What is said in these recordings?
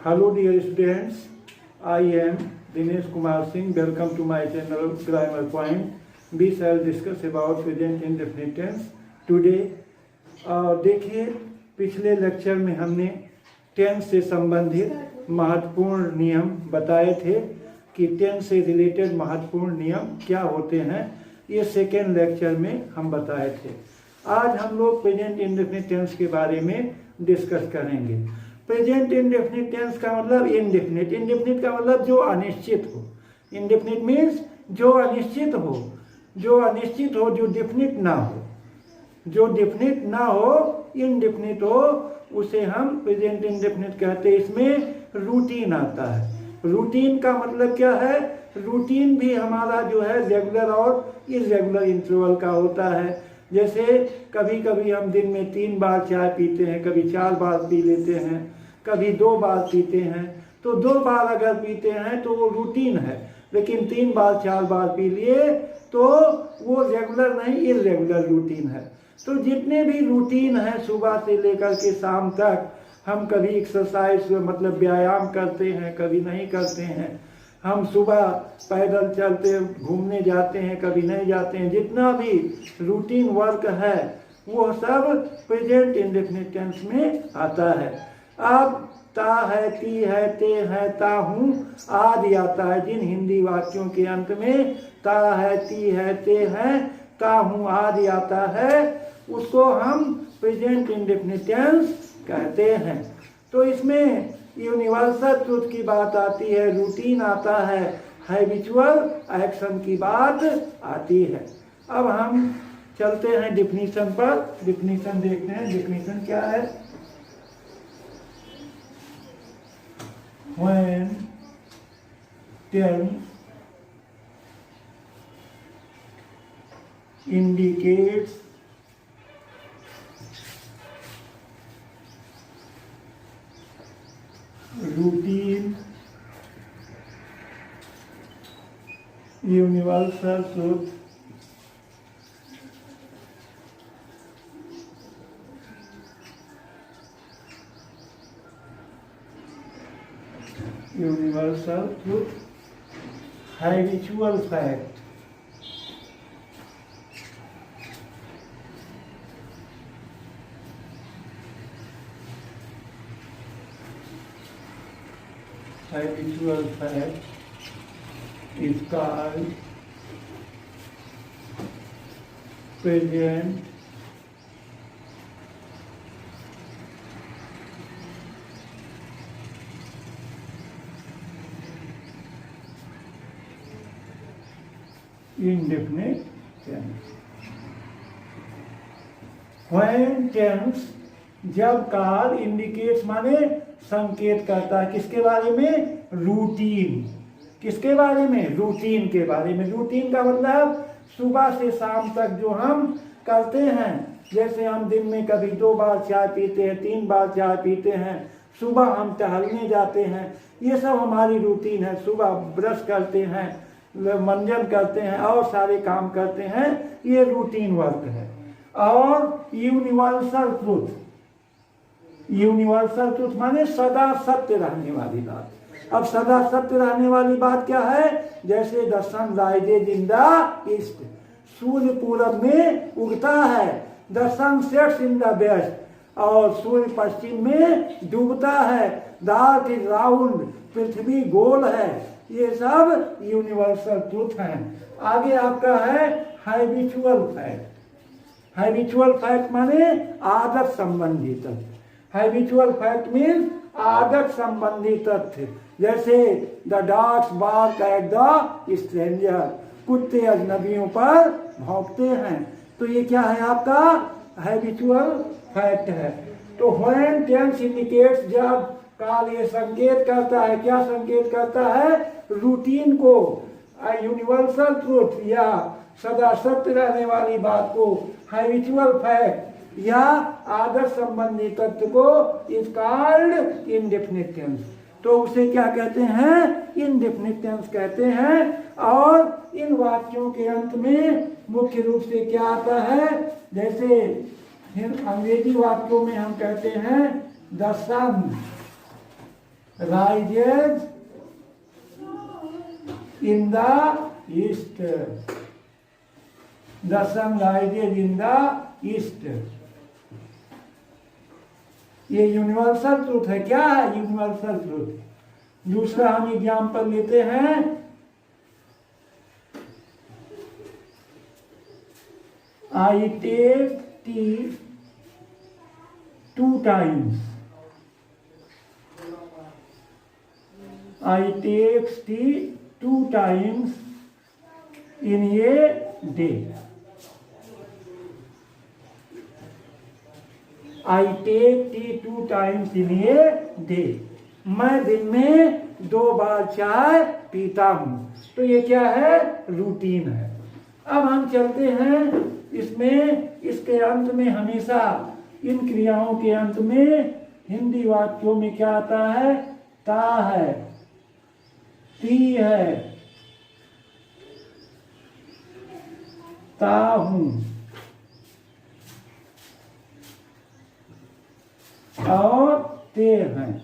Hello dear students, I am Dinesh Kumar Singh. Welcome to my channel Grammar Point. We shall discuss about present indefinite tense today. देखिए पिछले lecture में हमने tense से संबंधित महत्वपूर्ण नियम बताए थे कि टेंस से रिलेटेड महत्वपूर्ण नियम क्या होते हैं। ये सेकेंड लेक्चर में हम बताए थे। आज हम लोग प्रेजेंट इंडेफिनिट टेंस के बारे में डिस्कस करेंगे। प्रेजेंट इंडेफिनिट टेंस का मतलब इनडेफिनिट, इनडेफिनिट का मतलब जो अनिश्चित हो। इनडेफिनिट मीन्स जो अनिश्चित हो, जो अनिश्चित हो, जो डेफिनिट ना हो, जो डेफिनिट ना हो, इनडेफिनिट हो, उसे हम प्रेजेंट इंडेफिनिट कहते हैं। इसमें रूटीन आता है। रूटीन का मतलब क्या है? रूटीन भी हमारा जो है रेगुलर और इरेगुलर इंटरवल का होता है। जैसे कभी कभी हम दिन में 3 बार चाय पीते हैं, कभी 4 बार पी लेते हैं, कभी 2 बार पीते हैं। तो 2 बार अगर पीते हैं तो वो रूटीन है, लेकिन 3 बार 4 बार पी लिए तो वो रेगुलर नहीं, इरेगुलर रूटीन है। तो जितने भी रूटीन हैं सुबह से लेकर के शाम तक, हम कभी एक्सरसाइज मतलब व्यायाम करते हैं, कभी नहीं करते हैं। हम सुबह पैदल चलते घूमने जाते हैं, कभी नहीं जाते हैं। जितना भी रूटीन वर्क है वो सब प्रेजेंट इंडेफिनिट टेंस में आता है। अब ता है, ती है, ते है, ता हूँ आदि आता है। जिन हिंदी वाक्यों के अंत में ता है, ती है, ते है, ता हूँ आदि आता है, उसको हम प्रेजेंट इंडेफिनिट टेंस कहते हैं। तो इसमें यूनिवर्सल ट्रुथ की बात आती है, रूटीन आता है, हैबिचुअल एक्शन की बात आती है। अब हम चलते हैं डिफिनीशन पर। डिफिनीशन देखते हैं, डिफिनीशन क्या है। When tense indicates routine, universal truth, universal truth, habitual fact, habitual fact is called present indefinite tense। When tense जब काल इंडिकेट्स माने संकेत करता है, किसके बारे में? रूटीन। किसके बारे में? रूटीन के बारे में। रूटीन का मतलब सुबह से शाम तक जो हम करते हैं। जैसे हम दिन में कभी 2 बार चाय पीते हैं, 3 बार चाय पीते हैं, सुबह हम टहलने जाते हैं, ये सब हमारी रूटीन है। सुबह ब्रश करते हैं, मंजन करते हैं और सारे काम करते हैं, ये रूटीन वर्क है। और यूनिवर्सल ट्रुथ, यूनिवर्सल ट्रुथ माने सदा सत्य रहने वाली बात। अब सदा सत्य रहने वाली बात क्या है? जैसे the sun rises in the east, सूर्य पूरब में उगता है। The sun sets in the west, और सूर्य पश्चिम में डूबता है। द अर्थ इज राउंड, पृथ्वी गोल है। ये सब यूनिवर्सल ट्रुथ हैं। आगे आपका है हैबिचुअल फैक्ट। हैबिचुअल फैक्ट माने आदत संबंधी तथ्य। हैबिचुअल फैक्ट मीन्स आदत संबंधी तथ्य। जैसे the dogs bark at the stranger, कुत्ते अजनबियों पर भौंकते हैं। तो ये क्या है? आपका हैबिचुअल फैक्ट है। तो व्हेन टेंस इंडिकेट्स, जब काल ये संकेत करता है, क्या संकेत करता है? रूटीन को, यूनिवर्सल ट्रुथ या सदा सत्य रहने वाली बात को, हैबिचुअल फैक्ट या आदत संबंधी तत्व को, इज कॉल्ड इंडेफिनिट टेंस। तो उसे क्या कहते हैं? इंडेफिनिट टेंस कहते हैं। और इन वाक्यों के अंत में मुख्य रूप से क्या आता है? जैसे अंग्रेजी वाक्यों में हम कहते हैं the sun rises in the east. The sun rises in the east. ये यूनिवर्सल ट्रूथ है। क्या है यूनिवर्सल ट्रूथ? दूसरा हम एग्जाम्पल लेते हैं, I take tea 2 times. I take tea 2 times in a day. I take tea 2 times in a day. मैं दिन में 2 बार चाय पीता हूं। तो ये क्या है? रूटीन है। अब हम चलते हैं इसमें, इसके अंत में हमेशा इन क्रियाओं के अंत में हिंदी वाक्यों में क्या आता है? ता है, ती है, ता हूं और ते हैं।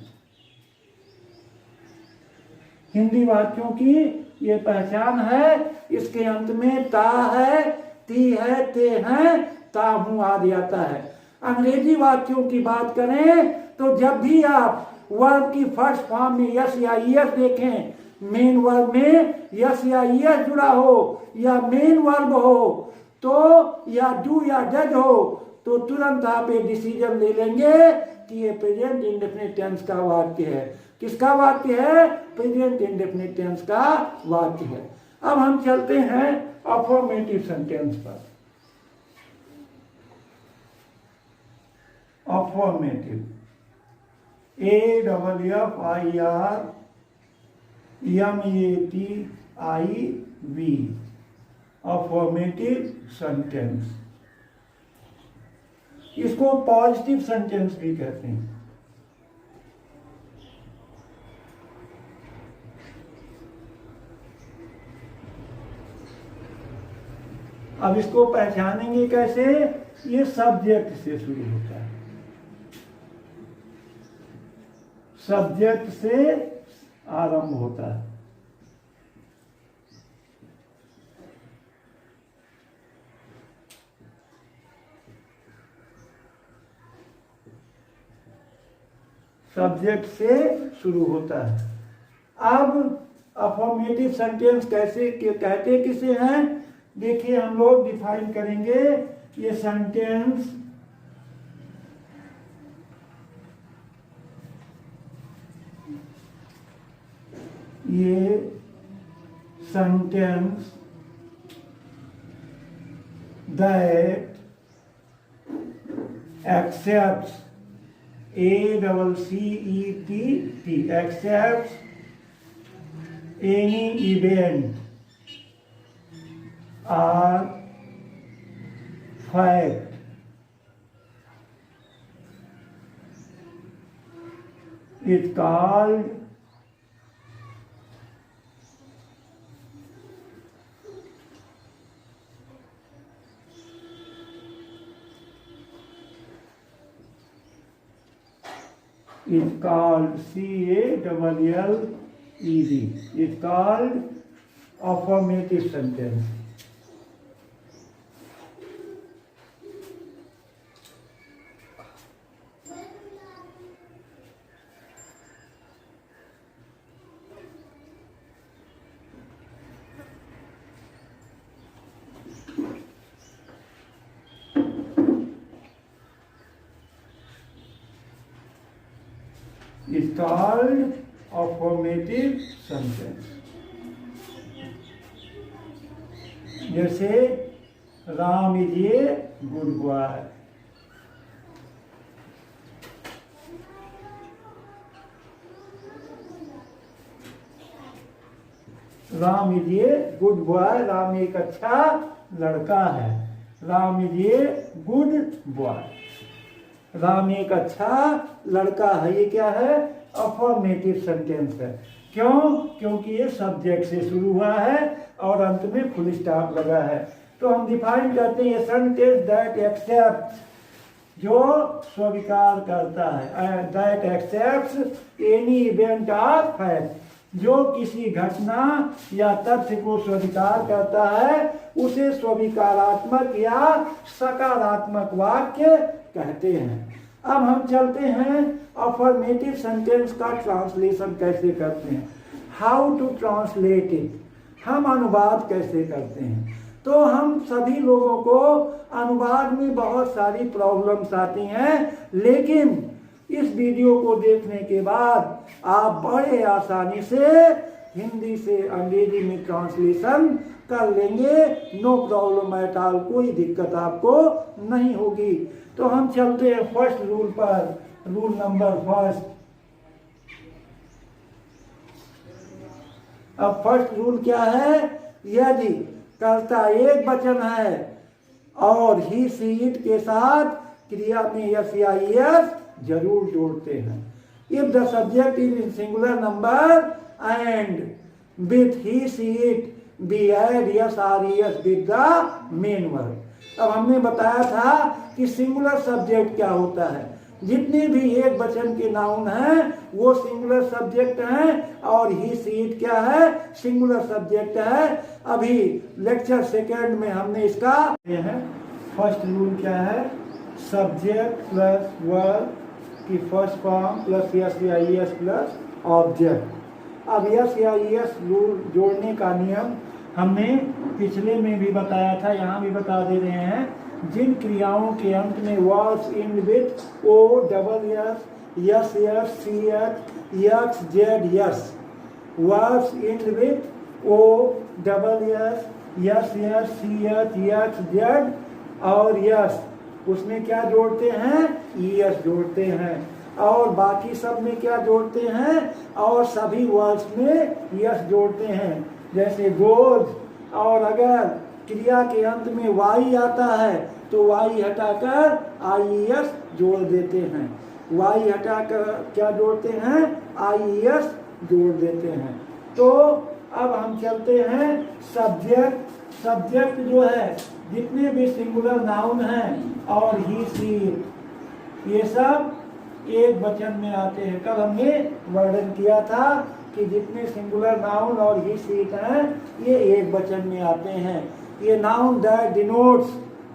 हिंदी वाक्यों की ये पहचान है। इसके अंत में ता है, ती है, ते हैं, ता हूं आदि आता है। अंग्रेजी वाक्यों की बात करें तो जब भी आप वर्ब की फर्स्ट फॉर्म में यस या ईएस देखें, मेन वर्ब में यस या ईएस जुड़ा हो या मेन वर्ब हो तो, या डू या डज हो, तो तुरंत आप ये डिसीजन ले लेंगे कि ये प्रेजेंट इंडेफिनिट टेंस का वाक्य है। किसका वाक्य है? प्रेजेंट इंडेफिनिट टेंस का वाक्य है। अब हम चलते हैं अफर्मेटिव सेंटेंस पर। Affirmative, AFFIRMATIV, affirmative sentence. इसको पॉजिटिव सेंटेंस भी कहते हैं। अब इसको पहचानेंगे कैसे? ये सब्जेक्ट से शुरू होता है। सब्जेक्ट से आरंभ होता है। सब्जेक्ट से शुरू होता है। अब अफर्मेटिव सेंटेंस कैसे कहते किसे हैं? देखिए, हम लोग डिफाइन करेंगे। ये sentence that accepts, ACCEPT, accepts any event or fact is called CALLED. It's called affirmative sentence. Is called affirmative sentence. जैसे Ram is a good boy. Ram is a good boy, Ram एक अच्छा लड़का है। Ram is a good boy, Ram एक अच्छा लड़का है। ये क्या है? अफर्मेटिव सेंटेंस है। क्यों? क्योंकि ये सब्जेक्ट से शुरू हुआ है और अंत में फुल स्टॉप लगा है। तो हम डिफाइन करते हैं सेंटेंस दैट एक्सेप्ट जो स्वीकार करता है, दैट एक्सेप्ट्स एनी इवेंट और फैक्ट, जो किसी घटना या तथ्य को स्वीकार करता है उसे स्वीकारात्मक या सकारात्मक वाक्य कहते हैं। अब हम चलते हैं अफर्मेटिव सेंटेंस का ट्रांसलेशन कैसे करते हैं, हाउ टू ट्रांसलेट इट, हम अनुवाद कैसे करते हैं। तो हम सभी लोगों को अनुवाद में बहुत सारी प्रॉब्लम्स आती हैं, लेकिन इस वीडियो को देखने के बाद आप बड़े आसानी से हिंदी से अंग्रेजी में ट्रांसलेशन कर लेंगे, नो प्रॉब्लम एट ऑल, कोई दिक्कत आपको नहीं होगी। तो हम चलते हैं फर्स्ट रूल पर, रूल नंबर फर्स्ट। अब फर्स्ट रूल क्या है, यदि कर्ता एक वचन है और ही सी इट के साथ क्रिया में यस या यस जरूर जोड़ते हैं। If the subject is in singular number and with he she it we add es or s with the main verb. अब हमने बताया था कि सिंगुलर सब्जेक्ट क्या होता है, जितने भी एक वचन के नाउन हैं वो सिंगुलर सब्जेक्ट हैं और ही सी इट क्या है, सिंगुलर सब्जेक्ट है। अभी लेक्चर सेकंड में हमने इसका फर्स्ट रूल क्या है, सब्जेक्ट प्लस वर्ब की फर्स्ट फॉर्म प्लस यस या यस प्लस ऑब्जेक्ट। अब यस या यस रूल जोड़ने का नियम हमने पिछले में भी बताया था, यहाँ भी बता दे रहे हैं। जिन क्रियाओं के अंत में verbs end with O double S, S S, C H, X Z S, verbs end with O double S, S S, C H, X Z और यस, उसमें क्या जोड़ते हैं, यस जोड़ते हैं। और बाकी सब में क्या जोड़ते हैं, और सभी वर्ड्स में यस जोड़ते हैं। जैसे गोज, और अगर क्रिया के अंत में वाई आता है तो वाई हटाकर आई एस जोड़ देते हैं, वाई हटाकर क्या जोड़ते हैं, आई एस जोड़ देते हैं। तो अब हम चलते हैं सब्जेक्ट। सब्जेक्ट जो है जितने भी सिंगुलर नाउन हैं और ही सी ये सब एक वचन में आते हैं। कल हमने वर्णन किया था कि जितने सिंगुलर नाउन और ही सीट हैं ये एक वचन में आते हैं। ये noun that denotes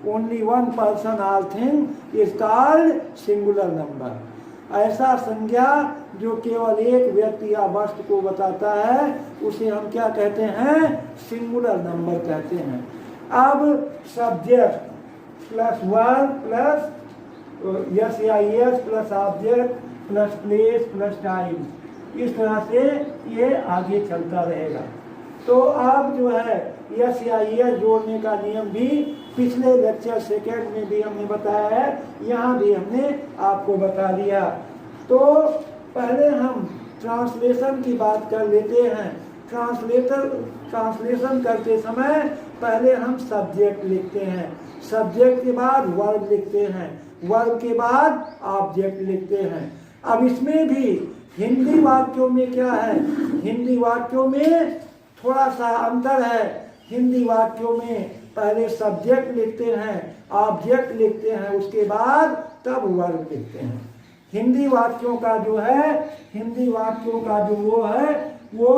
only one person all thing is called singular number. ऐसा संज्ञा जो केवल एक व्यक्ति या वस्तु को बताता है उसे हम क्या कहते हैं, सिंगुलर नंबर कहते हैं। अब subject plus verb plus s या yes plus object plus place plus time, इस तरह से ये आगे चलता रहेगा। तो अब जो है यस या यस जोड़ने का नियम भी पिछले लेक्चर सेकेंड में भी हमने बताया है, यहाँ भी हमने आपको बता दिया। तो पहले हम ट्रांसलेशन की बात कर लेते हैं। ट्रांसलेशन करते समय पहले हम सब्जेक्ट लिखते हैं, सब्जेक्ट के बाद वर्ब लिखते हैं, वर्ब के बाद ऑब्जेक्ट लिखते हैं। अब इसमें भी हिंदी वाक्यों में क्या है, हिंदी वाक्यों में थोड़ा सा अंतर है। हिंदी वाक्यों में पहले सब्जेक्ट लिखते हैं, ऑब्जेक्ट लिखते हैं, उसके बाद तब वर्ब लिखते हैं। हिंदी वाक्यों का जो है, हिंदी वाक्यों का जो वो है वो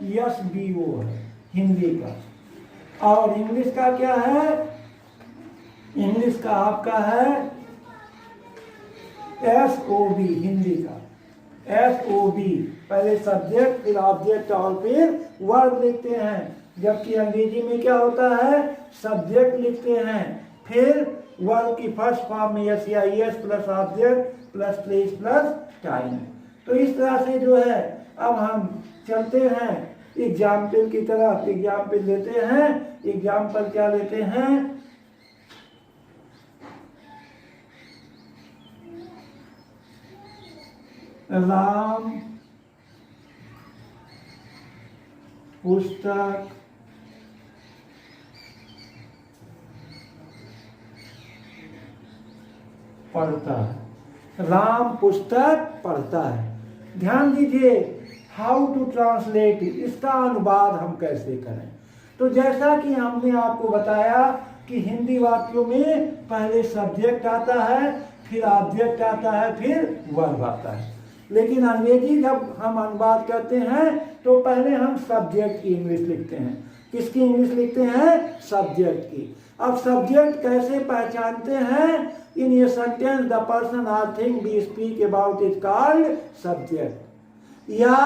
यस बी ओ है हिंदी का। और इंग्लिश का क्या है, इंग्लिश का आपका है एस ओ बी, हिंदी का एस ओ बी। पहले सब्जेक्ट फिर ऑब्जेक्ट और फिर वर्ब लिखते हैं। जबकि अंग्रेजी में क्या होता है, सब्जेक्ट लिखते हैं फिर वर्ब की फर्स्ट फॉर्म में यस या yes plus object plus place plus time. तो इस तरह से जो है अब हम चलते हैं एग्जाम्पल की तरफ। एग्जाम्पल लेते हैं, एग्जाम्पल क्या लेते हैं, राम पुस्तक पढ़ता है, राम पुस्तक पढ़ता है। ध्यान दीजिए, हाउ टू ट्रांसलेट, इसका अनुवाद हम कैसे करें। तो जैसा कि हमने आपको बताया कि हिंदी वाक्यों में पहले सब्जेक्ट आता है, फिर ऑब्जेक्ट आता है, फिर वर्ब आता है। लेकिन अंग्रेजी जब हम अनुवाद करते हैं तो पहले हम सब्जेक्ट की इंग्लिश लिखते हैं। किसकी इंग्लिश लिखते हैं? सब्जेक्ट की। अब सब्जेक्ट कैसे पहचानते हैं? इन ये सेंटेंस द पर्सन और thing we speak about is called subject. या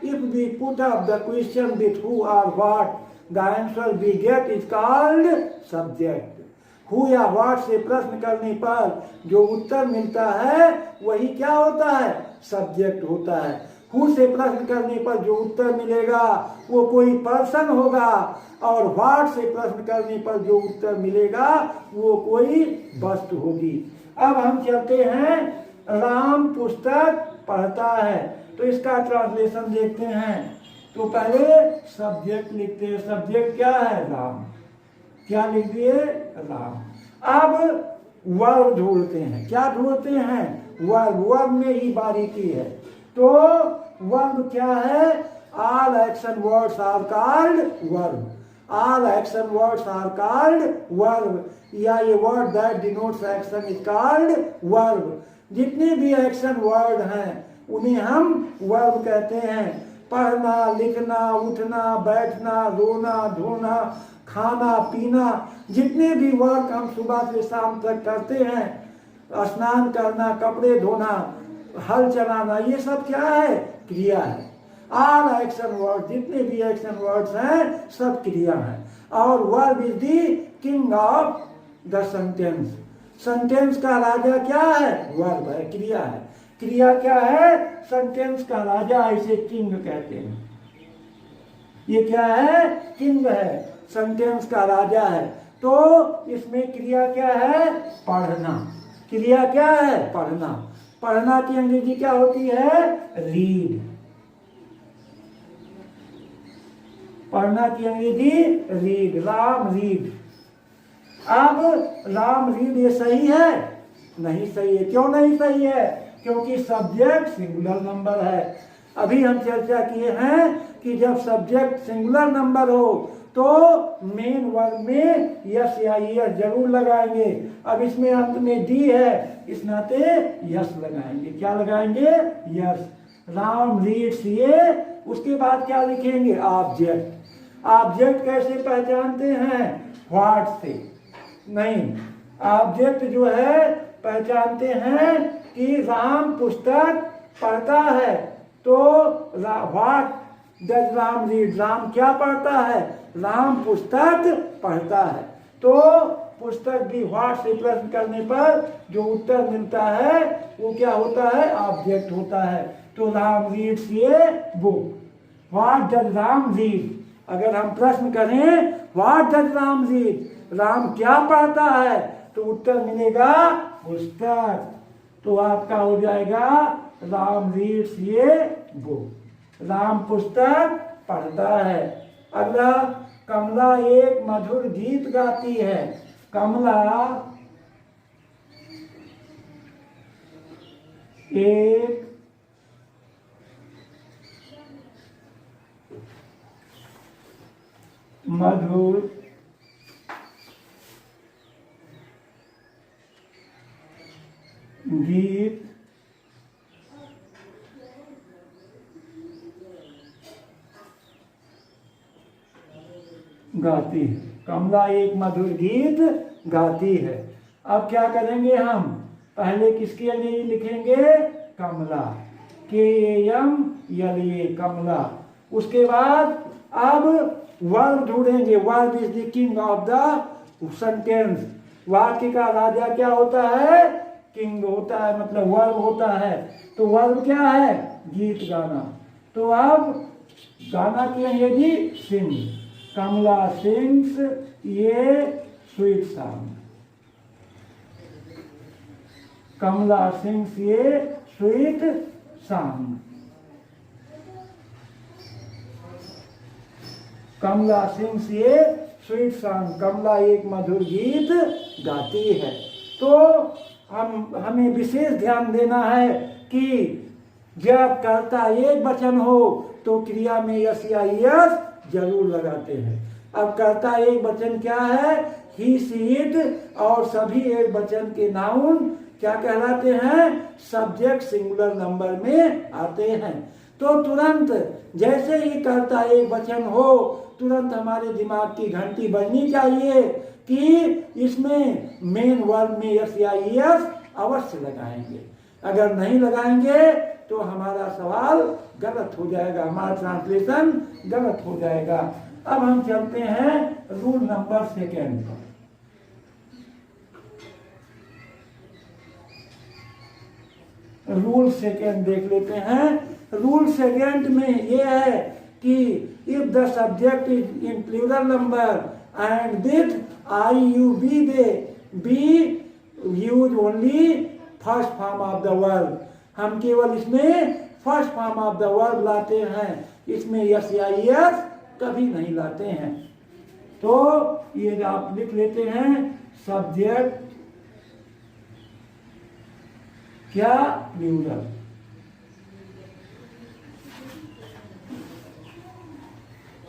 if we put up the question with who और what, the answer we get is called subject. Who या व्हाट से प्रश्न करने पर जो उत्तर मिलता है वही क्या होता है? सब्जेक्ट होता है। हु से प्रश्न करने पर जो उत्तर मिलेगा वो कोई पर्सन होगा, और व्हाट से प्रश्न करने पर जो उत्तर मिलेगा वो कोई वस्तु होगी। अब हम चलते हैं, राम पुस्तक पढ़ता है, तो इसका ट्रांसलेशन देखते हैं। तो पहले सब्जेक्ट लिखते हैं। सब्जेक्ट क्या है? राम। क्या लिख दिए? राम। अब वर्ब ढूंढते हैं। क्या ढूंढते हैं? वर्ब। वर्ब में ही बारीकी है। तो वर्ब क्या है? All action words are called verb. All action words are called verb, या ये word that denotes action is called verb. जितने भी एक्शन वर्ड हैं उन्हें हम वर्ब कहते हैं। पढ़ना, लिखना, उठना, बैठना, रोना, धोना, खाना, पीना, जितने भी वर्क हम सुबह से शाम तक करते हैं, स्नान करना, कपड़े धोना, हल चलाना, ये सब क्या है? क्रिया है। ऑल एक्शन वर्ड, जितने भी एक्शन वर्ड्स हैं सब क्रिया है। और verb is the king of the sentence. Sentence का राजा क्या है? वर्ब है, क्रिया है। क्रिया क्या है? सेंटेंस का राजा, इसे किंग कहते हैं। ये क्या है? किंग है, सेंटेंस का राजा है। तो इसमें क्रिया क्या है? पढ़ना। क्रिया क्या है? पढ़ना। पढ़ना की अंग्रेजी क्या होती है? रीड। पढ़ना की अंग्रेजी रीड। राम रीड। अब राम रीड ये सही है? नहीं सही है। क्यों नहीं सही है? क्योंकि सब्जेक्ट सिंगुलर नंबर है। अभी हम चर्चा किए हैं कि जब सब्जेक्ट सिंगुलर नंबर हो तो मेन वर्ब में यस या यस जरूर लगाएंगे। अब इसमें अंत में डी है, इस नाते यस लगाएंगे। क्या लगाएंगे? यस। राम रीड्स ये, उसके बाद क्या लिखेंगे? ऑब्जेक्ट। ऑब्जेक्ट कैसे पहचानते हैं? व्हाट से नहीं, ऑब्जेक्ट जो है पहचानते हैं कि राम पुस्तक पढ़ता है। तो what does Ram read? Ram क्या पढ़ता है? राम पुस्तक पढ़ता है। तो पुस्तक भी व्हाट से प्रश्न करने पर जो उत्तर मिलता है वो क्या होता है? ऑब्जेक्ट होता है। तो राम रीड्स ये book. What does Ram read? अगर हम प्रश्न करें what does Ram read, Ram क्या पढ़ता है, तो उत्तर मिलेगा पुस्तक। तो आपका हो जाएगा राम रीड्स ये बुक। राम पुस्तक पढ़ता है। अगला, कमला एक मधुर गीत गाती है। कमला एक मधुर गीत गाती है। कमला एक मधुर गीत गाती है। अब क्या करेंगे हम? पहले किसकी अंग्रेजी लिखेंगे? कमला। KAMLA, कमला। उसके बाद अब वर्ब ढूंढेंगे। Verb is the king of the sentence. वाक्य का राजा क्या होता है? किंग होता है, मतलब वर्ब होता है। तो वर्ब क्या है? गीत गाना। तो अब गाना की अंग्रेजी सिंग। कमला सिंग्स ये स्वीट सॉन्ग। कमला सिंग्स ये स्वीट सॉन्ग। कमला सिंग्स ये स्वीट सॉन्ग। कमला एक मधुर गीत गाती है। तो हमें विशेष ध्यान देना है कि जब कर्ता एक वचन हो तो क्रिया में यस या यस जरूर लगाते हैं। अब कर्ता एक वचन क्या है? ही सी इट, और सभी एक वचन के नाउन क्या कहलाते हैं? सब्जेक्ट सिंगुलर नंबर में आते हैं। तो तुरंत जैसे ही कर्ता एक वचन हो, तुरंत हमारे दिमाग की घंटी बजनी चाहिए कि इसमें मेन वर्ब में यस या यस अवश्य लगाएंगे। अगर नहीं लगाएंगे तो हमारा सवाल गलत हो जाएगा, हमारा ट्रांसलेशन गलत हो जाएगा। अब हम चलते हैं रूल नंबर 2 पर। रूल 2 देख लेते हैं। रूल 2 में ये है कि if the subject is in plural number and with I you we they we use only first form of the verb. हम केवल इसमें first form of the verb लाते हैं, इसमें यस या यस कभी नहीं लाते हैं। तो ये आप लिख लेते हैं सब्जेक्ट क्या? प्लूरल।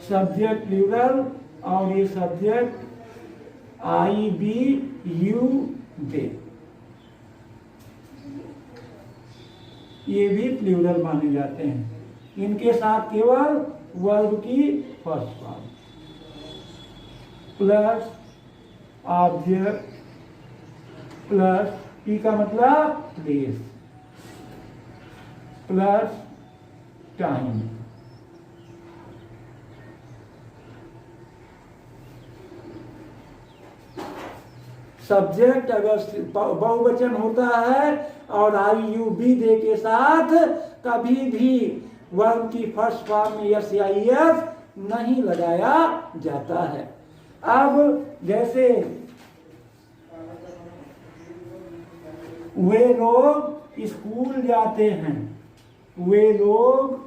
सब्जेक्ट प्लूरल और ये subject I we you they, ये भी प्लूरल माने जाते हैं। इनके साथ केवल वर्ब की first form plus object plus P का मतलब प्लेस प्लस टाइम। सब्जेक्ट अगर बहुवचन होता है और आई यू बी दे के साथ कभी भी वर्ब की फर्स्ट फॉर्म में यस या यस नहीं लगाया जाता है। अब जैसे वे लोग स्कूल जाते हैं, वे लोग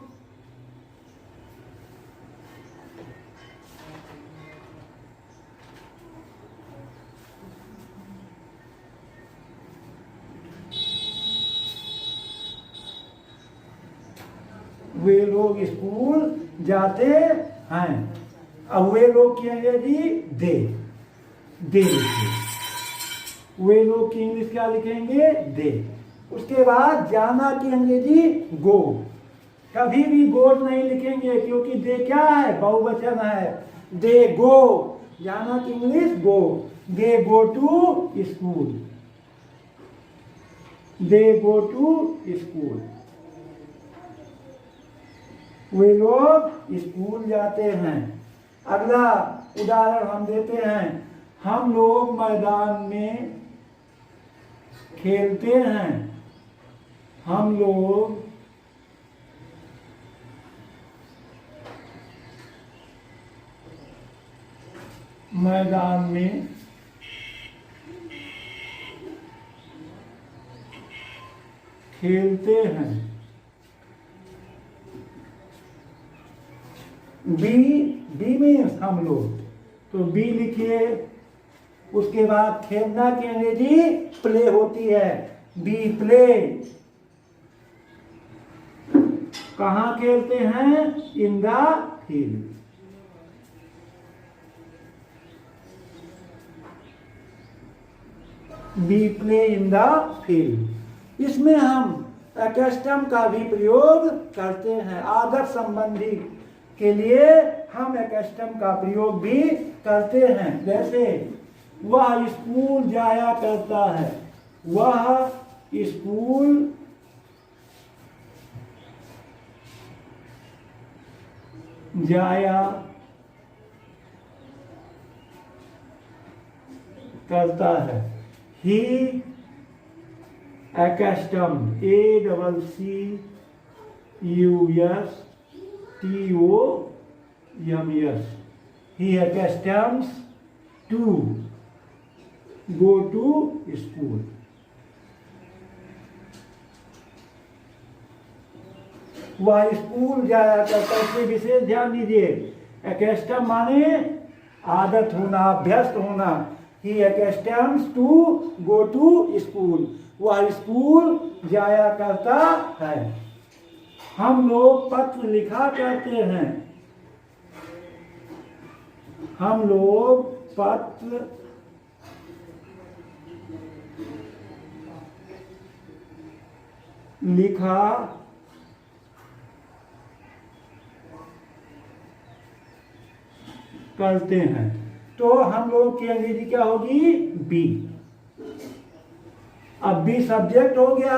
स्कूल जाते हैं। अब वे लोग की अंग्रेजी दे लिखिए, वे लोग की इंग्लिश क्या लिखेंगे? दे। उसके बाद जाना की अंग्रेजी गो। कभी भी गो नहीं लिखेंगे क्योंकि दे क्या है? बहुवचन है। दे गो, जाना की English go. They go to school, they go to school. वे लोग स्कूल जाते हैं। अगला उदाहरण हम देते हैं, हम लोग मैदान में खेलते हैं, हम लोग मैदान में खेलते हैं। बी मीन्स हम लोग, तो बी लिखिए। उसके बाद खेलना की अंग्रेजी प्ले होती है, बी प्ले। कहाँ खेलते हैं? In the field. We play in the field. इसमें हम अकस्टम का भी प्रयोग करते हैं। आदत संबंधी के लिए हम अकस्टम का प्रयोग भी करते हैं। जैसे वह स्कूल जाया करता है, वह स्कूल जाया करता है। ही accustomed, ACCUSTOMS, he accustoms to go to school. वह स्कूल जाया करता है। इसमें विशेष ध्यान दीजिए, accustomed माने आदत होना, अभ्यस्त होना। He accustoms to go to school. वह स्कूल जाया करता है। हम लोग पत्र लिखा करते हैं, हम लोग पत्र लिखा करते हैं। तो हम लोगों की अंग्रेजी क्या होगी? बी। अब बी सब्जेक्ट हो गया।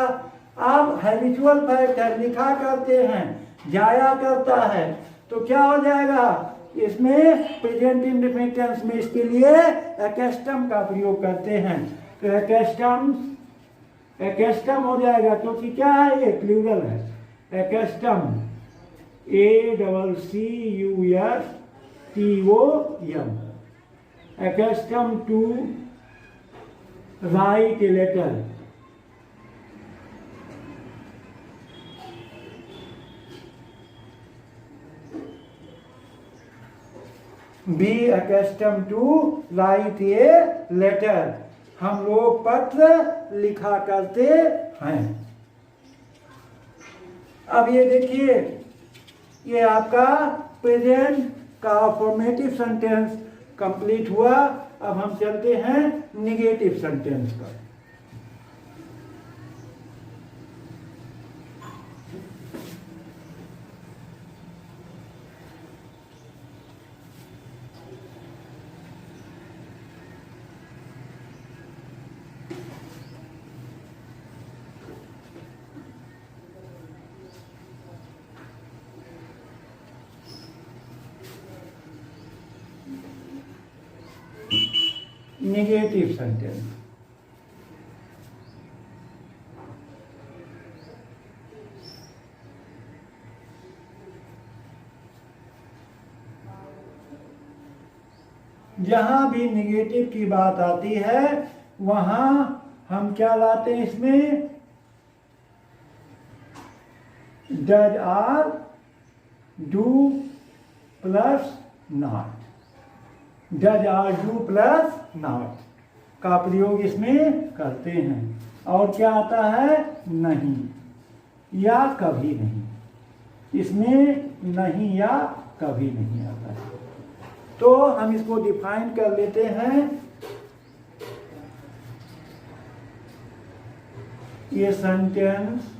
अब हैबिचुअल फैक्ट है, लिखा करते हैं, जाया करता है, तो क्या हो जाएगा? इसमें प्रेजेंट इंडेफिनिट टेंस में इसके लिए एक्स्टम का प्रयोग करते हैं। तो एक्स्टम हो जाएगा, क्योंकि क्या है? ये प्लूरल है। Accustom, ACCUSTOM, accustom to write a letter. Be accustom to write a letter, हम लोग पत्र लिखा करते हैं। अब ये देखिए, ये आपका प्रेजेंट का फॉर्मेटिव सेंटेंस कंप्लीट हुआ। अब हम चलते हैं निगेटिव सेंटेंस पर। नेगेटिव सेंटेंस, जहां भी नेगेटिव की बात आती है वहां हम क्या लाते हैं? इसमें does, or, do plus not, does, or, do plus not का प्रयोग इसमें करते हैं। और क्या आता है? नहीं या कभी नहीं, इसमें नहीं या कभी नहीं आता है। तो हम इसको डिफाइन कर लेते हैं। ये sentence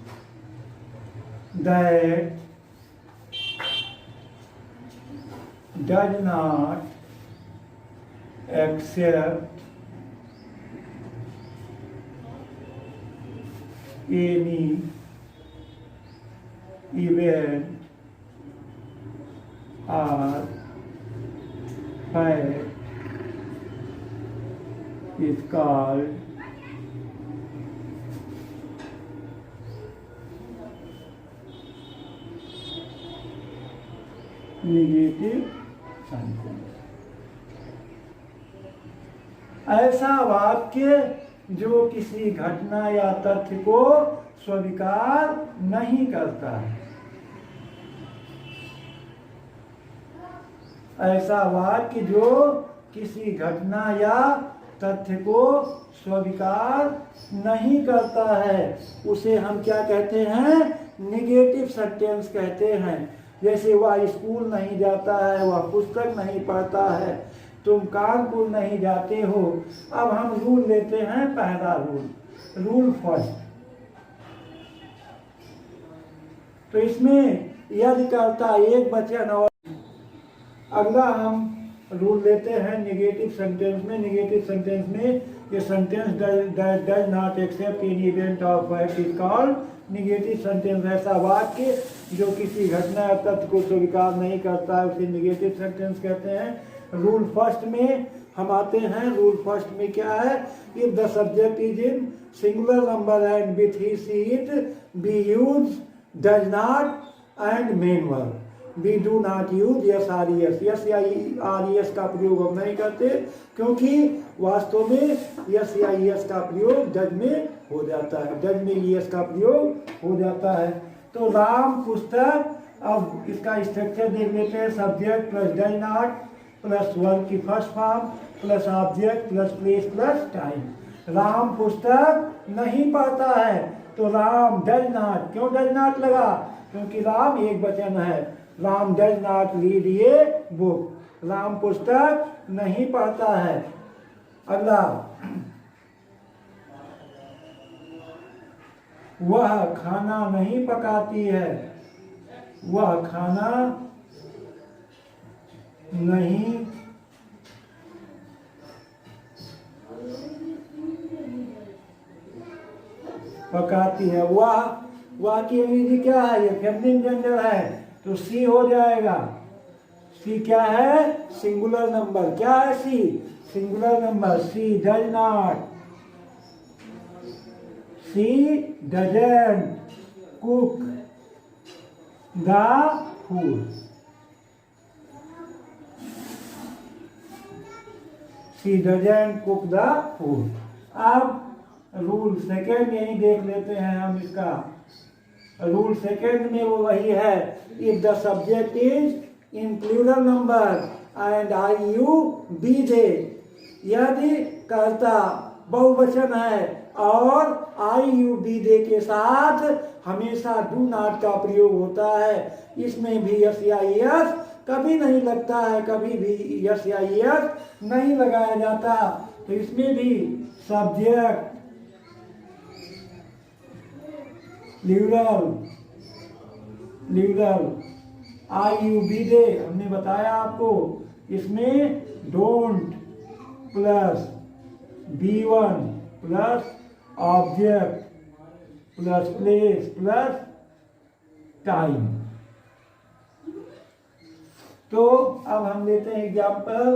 that does not accept any event or fact is called negative sentence। ऐसा वाक्य जो किसी घटना या तथ्य को स्वीकार नहीं करता है, ऐसा वाक्य जो किसी घटना या तथ्य को स्वीकार नहीं करता है, उसे हम क्या कहते हैं? निगेटिव सेंटेंस कहते हैं। जैसे वह स्कूल नहीं जाता है, वह पुस्तक नहीं पढ़ता है, तुम कानपुर नहीं जाते हो। अब हम रूल लेते हैं, पहला रूल फर्स्ट। तो इसमें यदि करता एक वचन और अगला हम रूल लेते हैं निगेटिव सेंटेंस में। निगेटिव सेंटेंस में ये sentence does not accept any event of fact is called negative sentence. ऐसा वाक्य जो किसी घटना या तथ्य को स्वीकार नहीं करता है उसे निगेटिव सेंटेंस कहते हैं। रूल फर्स्ट में हम आते हैं। रूल फर्स्ट में क्या है? If the subject is in singular number and with he she it we use does not and main verb. We do not use es or s. Es या or s का प्रयोग हम नहीं करते, क्योंकि वास्तव में यस या एस का प्रयोग डज में हो जाता है, डज में एस का प्रयोग हो जाता है। तो राम पुस्तक, अब इसका स्ट्रक्चर देख लेते हैं। Subject plus does not plus verb की first form plus object plus place plus time. Ram पुस्तक नहीं पढ़ता है, तो राम डज नॉट। क्यों डज नॉट लगा? क्योंकि राम एक वचन है। Ram does not read a book. Ram पुस्तक नहीं पढ़ता है। अगला वह खाना नहीं पकाती है, वह खाना नहीं पकाती है। वह की अंग्रेजी क्या है? ये फेमिनिन जेंडर है तो सी हो जाएगा। सी क्या है? Singular number. क्या है she? Singular number. She does not, she doesn't cook the food. She doesn't cook the food. अब रूल सेकेंड यही देख लेते हैं हम इसका। रूल सेकेंड में वो वही है, if the subject is in plural number and I you we they, यदि कर्ता बहुवचन है और आई यू बी दे के साथ हमेशा डू नॉट का प्रयोग होता है। इसमें भी यस या यस कभी नहीं लगता है, कभी भी यस या यस नहीं लगाया जाता। तो इसमें भी सब्जेक्ट ल्यूरल आई यू बी दे, हमने बताया आपको। इसमें don't plus B1 plus object plus place plus time. तो अब हम लेते हैं एग्जाम्पल।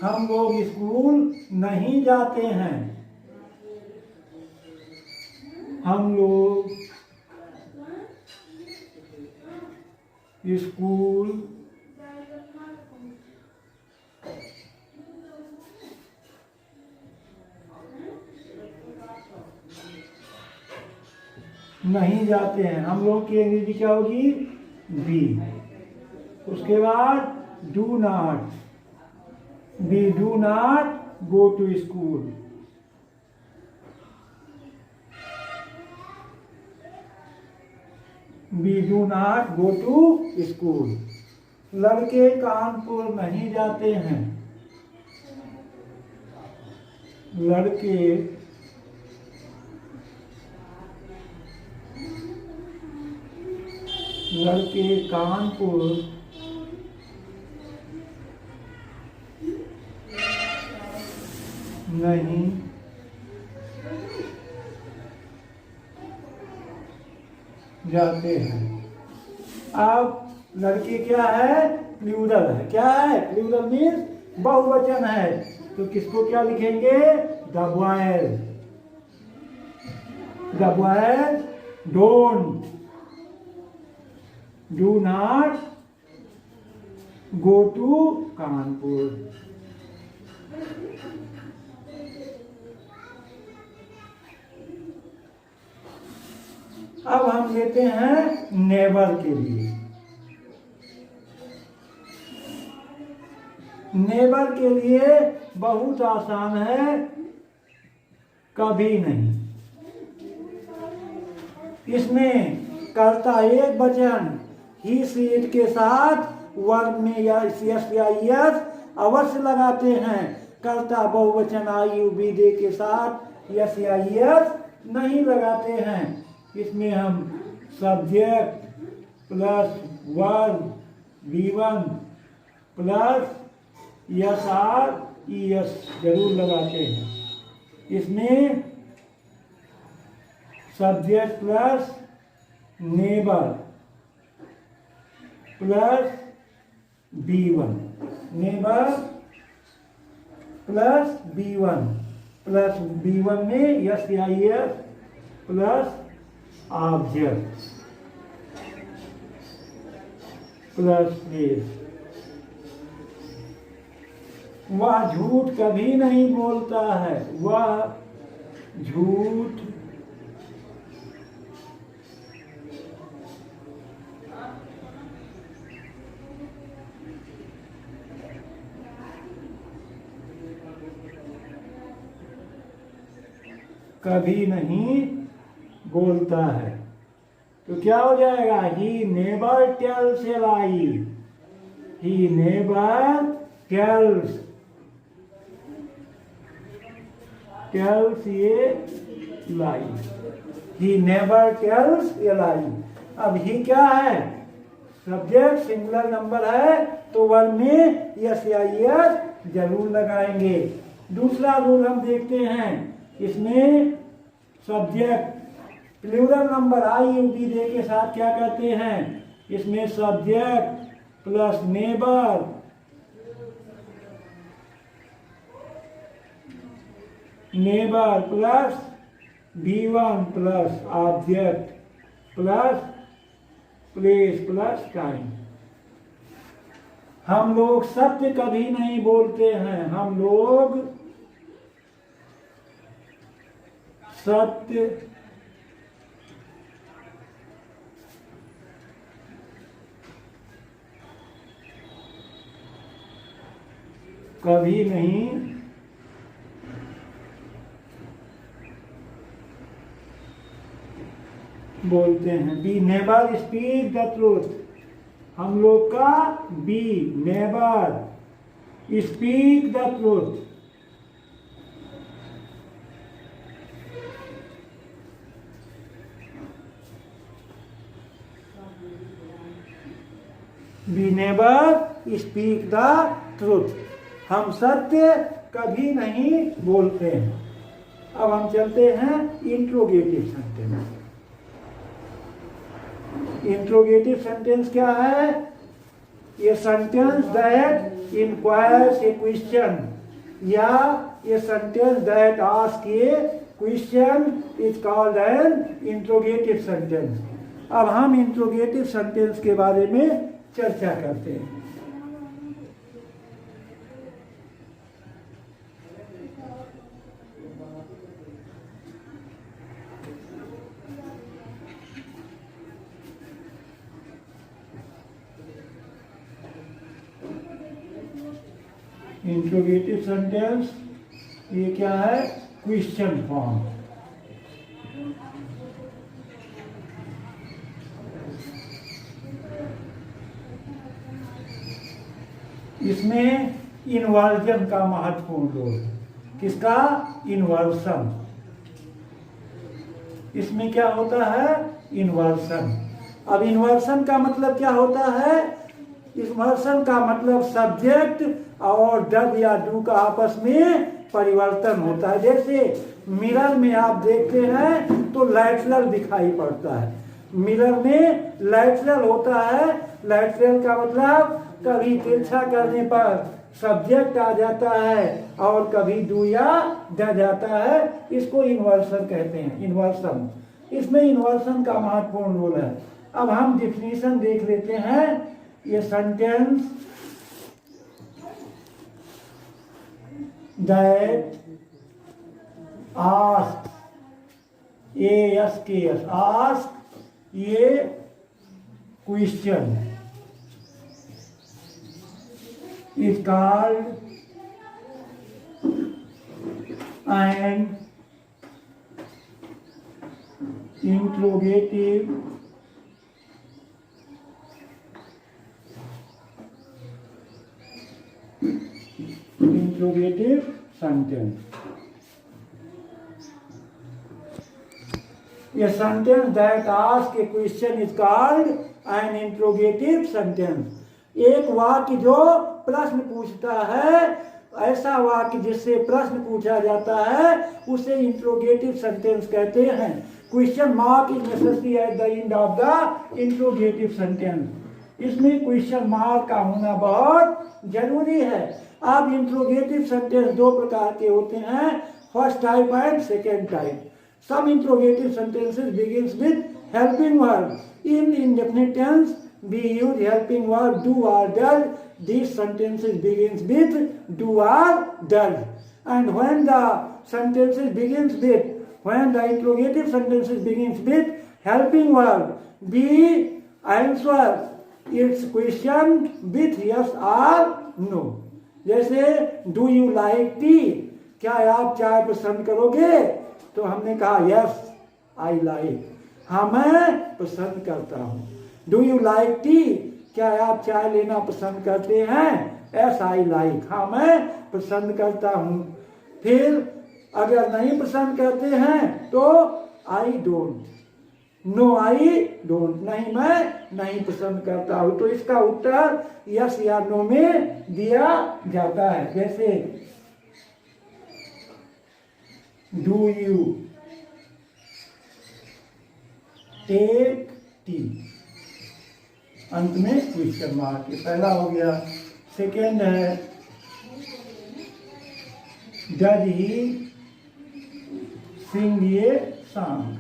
हम लोग स्कूल नहीं जाते हैं, हम लोग स्कूल नहीं जाते हैं। हम लोग की अंग्रेजी क्या होगी? बी। उसके बाद do not, we do not go to school. We do not go to school. लड़के कानपुर नहीं जाते हैं, लड़के कानपुर नहीं जाते हैं। अब लड़के क्या है? प्लूरल है। क्या है? प्लूरल मीन्स बहुवचन है। तो किसको क्या लिखेंगे? The boys. The boys don't, do not go to Kanpur. अब हम लेते हैं नेबर के लिए। नेबर के लिए बहुत आसान है, कभी नहीं। इसमें कर्ता एक वचन ही सी इट के साथ वर्ब में यस या यस अवश्य लगाते हैं। कर्ता बहुवचन आई यू बी दे के साथ यस या यस नहीं लगाते हैं। इसमें हम subject plus verb V1 plus S or ES जरूर लगाते हैं। इसमें subject plus never plus B1, never plus B1 में यस या yes plus object plus place. वह झूठ कभी नहीं बोलता है, वह झूठ कभी नहीं बोलता है। तो क्या हो जाएगा? He never tells a lie, he never tells a lie, he never tells a lie. अब ही क्या है, सब्जेक्ट सिंगुलर नंबर है तो वर्ब में यस या यस जरूर लगाएंगे। दूसरा रूल हम देखते हैं, इसमें subject plural number I N T J के साथ क्या करते हैं, इसमें subject plus never plus V1 plus object plus place plus time. हम लोग सत्य कभी नहीं बोलते हैं, हम लोग सत्य कभी नहीं बोलते हैं। Be never speak the truth, हम लोग का be never speak the truth. Be never speak the truth, हम सत्य कभी नहीं बोलते हैं। अब हम चलते हैं इंट्रोगेटिव सेंटेंस। इंट्रोगेटिव सेंटेंस क्या है, ये sentence that enquires A question या ये sentence that ask A question is called an interrogative sentence. अब हम इंट्रोगेटिव सेंटेंस के बारे में चर्चा करते हैं। इंट्रोगेटिव सेंटेंस ये क्या है, क्वेश्चन फॉर्म। इसमें इन्वर्जन का महत्वपूर्ण रोल, किसका, इन्वर्सन। इसमें क्या होता है, इन्वर्सन। अब इन्वर्सन का मतलब क्या होता है, इन्वर्सन का मतलब सब्जेक्ट और डब या डू का आपस में परिवर्तन होता है। जैसे मिरर में आप देखते हैं तो लैटरल दिखाई पड़ता है, मिरर में लैटरल होता है। लैटरल का मतलब कभी तिरछा करने पर सब्जेक्ट आ जाता है और कभी डू या ड जाता है, इसको इन्वर्सन कहते हैं, इन्वर्सन। इसमें इन्वर्सन का महत्वपूर्ण रोल है। अब हम डिफिनीशन देख लेते हैं। ये sentence that ask, ASK, ask ये question is called an interrogative sentence. A sentence that asks a question is called an interrogative sentence. एक वाक्य जो प्रश्न पूछता है, ऐसा वाक्य जिससे प्रश्न पूछा जाता है, उसे इंट्रोगेटिव सेंटेंस कहते हैं। Question mark is necessary at the end of the interrogative sentence. इसमें क्वेश्चन मार्क का होना बहुत जरूरी है। अब इंट्रोगेटिव सेंटेंस दो प्रकार के होते हैं, first type and second type. Some interrogative sentences begins with helping verb. In indefinite tense we use helping verb do or does. These sentences begins with do or does. And when the sentences begins with, when the interrogative sentences begins with helping verb, we answer its question with yes or no. जैसे do you like tea? क्या आप चाय पसंद करोगे? तो हमने कहा yes I like, हाँ मैं पसंद करता हूँ। Do you like T? क्या आप चाय लेना पसंद करते हैं? एस आई लाइक, हाँ मैं पसंद करता हूँ। फिर अगर नहीं पसंद करते हैं तो I don't, no I don't, नहीं मैं नहीं पसंद करता हूं। तो इसका उत्तर यस या नो में दिया जाता है। जैसे डू यू टेक टी, अंत में क्वेश्चन मार्क, ये पहला हो गया। सेकेंड है डज ही सिंग ये सॉन्ग।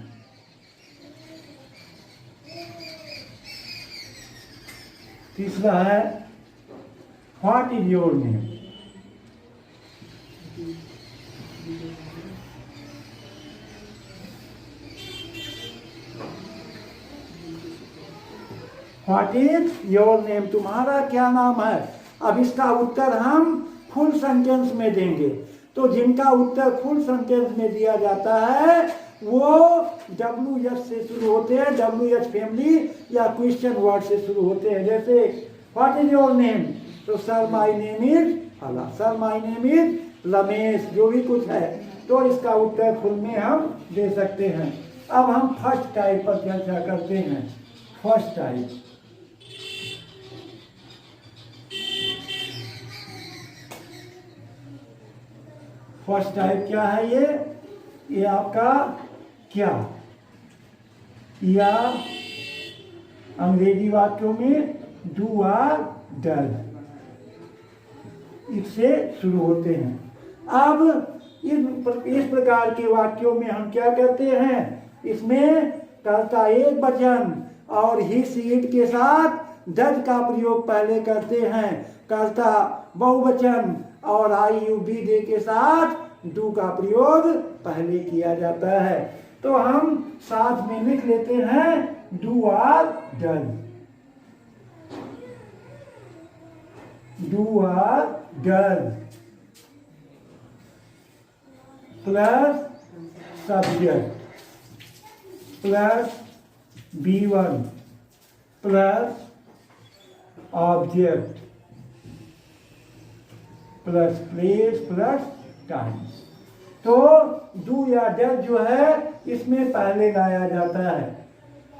तीसरा है what is your name. What is your name, तुम्हारा क्या नाम है। अब इसका उत्तर हम फुल सेंटेंस में देंगे। तो जिनका उत्तर फुल सेंटेंस में दिया जाता है वो WH से शुरू होते हैं, WH फैमिली या क्वेश्चन वर्ड से शुरू होते हैं। जैसे व्हाट इज योर नेम, तो सर माई नेम इज फला, sir my name is Ramesh, जो भी कुछ है। तो इसका उत्तर फुल में हम दे सकते हैं। अब हम फर्स्ट टाइप पर चर्चा करते हैं। फर्स्ट टाइप, फर्स्ट टाइप क्या है ये आपका क्या, या अंग्रेजी वाक्यों में डू आर डज, इससे शुरू होते हैं। अब इस प्रकार के वाक्यों में हम क्या करते हैं, इसमें कर्ता एक वचन और ही सीट के साथ डज का प्रयोग पहले करते हैं। कर्ता बहुवचन और IUBD के साथ डू का प्रयोग पहले किया जाता है। तो हम साथ में लिख लेते हैं do or does, do or does plus subject plus B1 plus object plus place plus time. तो डू या डज जो है इसमें पहले लाया जाता है,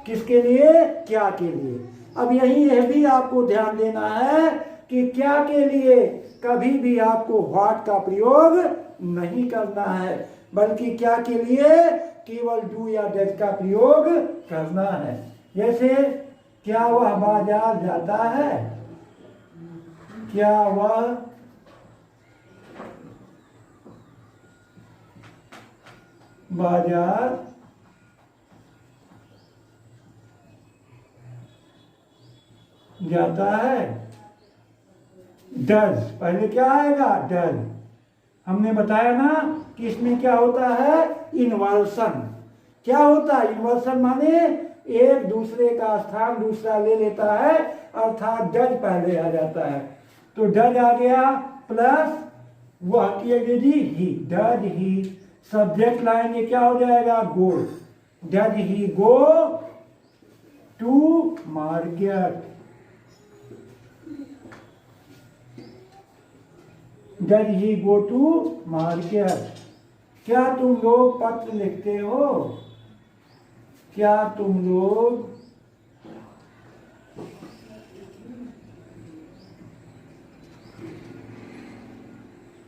किसके लिए, क्या के लिए। अब यह भी आपको ध्यान देना है कि क्या के लिए कभी भी आपको व्हाट का प्रयोग नहीं करना है, बल्कि क्या के लिए केवल डू या डज का प्रयोग करना है। जैसे क्या वह बाजार जाता है, क्या वह बाजार जाता है। डज पहले क्या आएगा, डज। हमने बताया ना कि इसमें क्या होता है, इन्वर्सन। क्या होता है इन्वर्सन, माने एक दूसरे का स्थान दूसरा ले लेता है, अर्थात डज पहले आ जाता है। तो डज आ गया प्लस वह की अंग्रेजी ही, डज ही। सब्जेक्ट लाएंगे क्या हो जाएगा, go. Does he go to market, does he go to market. क्या तुम लोग पत्र लिखते हो, क्या तुम लोग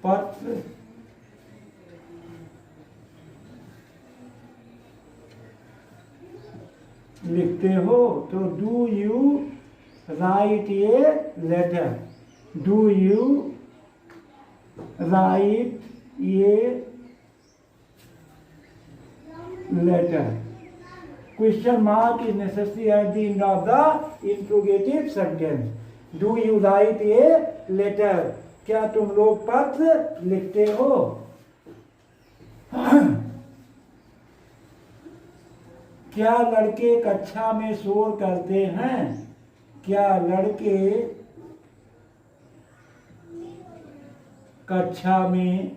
पत्र लिखते हो। तो do you write a letter, do you write a letter. Question mark is necessary at the end of the interrogative sentence. Do you write a letter, क्या तुम लोग पत्र लिखते हो। क्या लड़के कक्षा में शोर करते हैं, क्या लड़के कक्षा में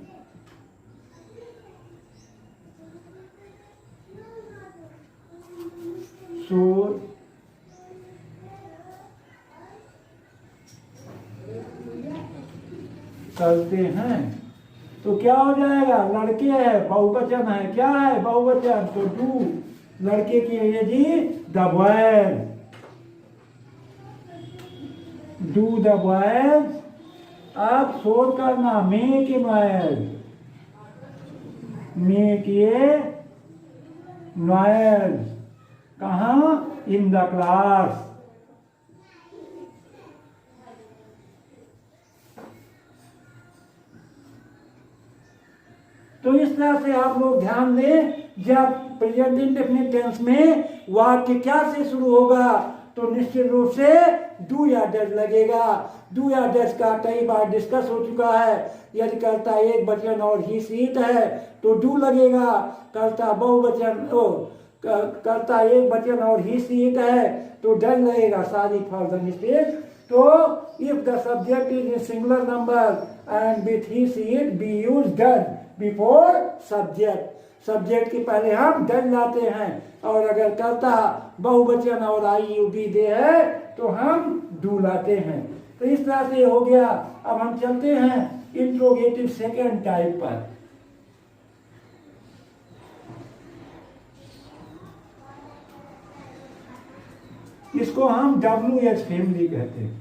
शोर करते हैं। तो क्या हो जाएगा, लड़के है, बहुवचन है, क्या है बहुवचन, तो डू, लड़के की अंग्रेजी the boys, do the boys. अब शोध करना, make a noise, make a noise, कहाँ, इन द क्लास। तो इस तरह से आप लोग ध्यान दें, जब प्रेजेंट इंडेफिनिट टेंस में वाक्य क्या से शुरू होगा, तो निश्चित रूप से डू या डज लगेगा। डू या डज का कई बार डिस्कस हो चुका है। यदि कर्ता एक वचन और ही सीट है तो डू लगेगा, कर्ता बहुवचन कर्ता एक वचन और ही सीट है तो डज लगेगा, सारी फॉर द मिस्टेक। तो if the subject is in singular number and with he seat B use does before subject, subject के पहले हम डज लाते हैं, और अगर कर्ता बहुवचन और आई यू बी दे है तो हम डू लाते हैं। तो इस तरह से हो गया। अब हम चलते हैं इंट्रोगेटिव सेकंड टाइप पर। इसको हम WH फैमिली कहते हैं।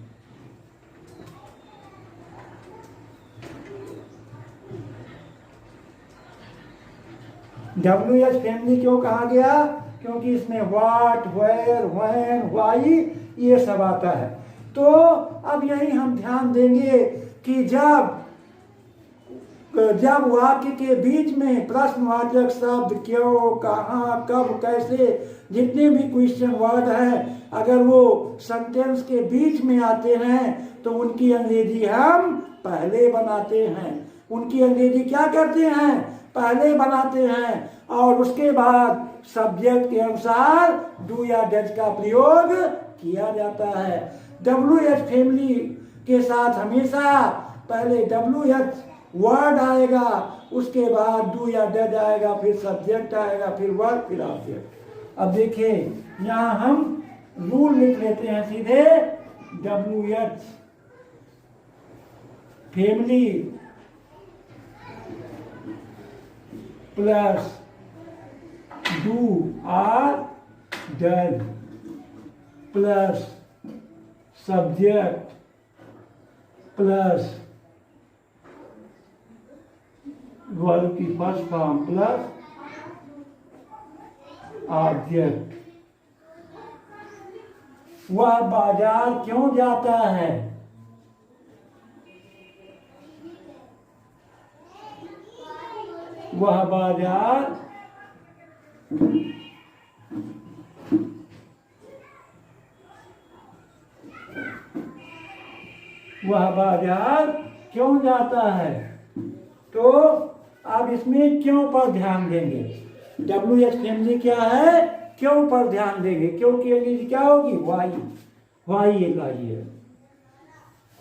WH फैमिली क्यों कहा गया, क्योंकि इसमें व्हाट, वेयर, व्हेन, व्हाई ये सब आता है। तो अब यही हम ध्यान देंगे कि जब वाक्य के बीच में प्रश्नवाचक शब्द क्यों, कहाँ, कब, कैसे, जितने भी क्वेश्चन वर्ड हैं, अगर वो सेंटेंस के बीच में आते हैं तो उनकी अंग्रेजी हम पहले बनाते हैं। उनकी अंग्रेजी क्या करते हैं, पहले बनाते हैं, और उसके बाद सब्जेक्ट के अनुसार डू या डज का प्रयोग किया जाता है। WH फैमिली के साथ हमेशा पहले WH वर्ड आएगा, उसके बाद डू या डज आएगा, फिर सब्जेक्ट आएगा, फिर वर्ड, फिर ऑब्जेक्ट। अब देखिए यहां हम रूल लिख लेते हैं सीधे, WH family plus do or does plus subject plus verb की फर्स्ट फॉर्म प्लस ऑब्जेक्ट। वह बाजार क्यों जाता है, वह बाजार क्यों जाता है। तो अब इसमें क्यों पर ध्यान देंगे। WH फैमिली क्या है, क्यों पर ध्यान देंगे, क्योंकि अंग्रेजी क्या होगी, वाई, वाई एक आई है,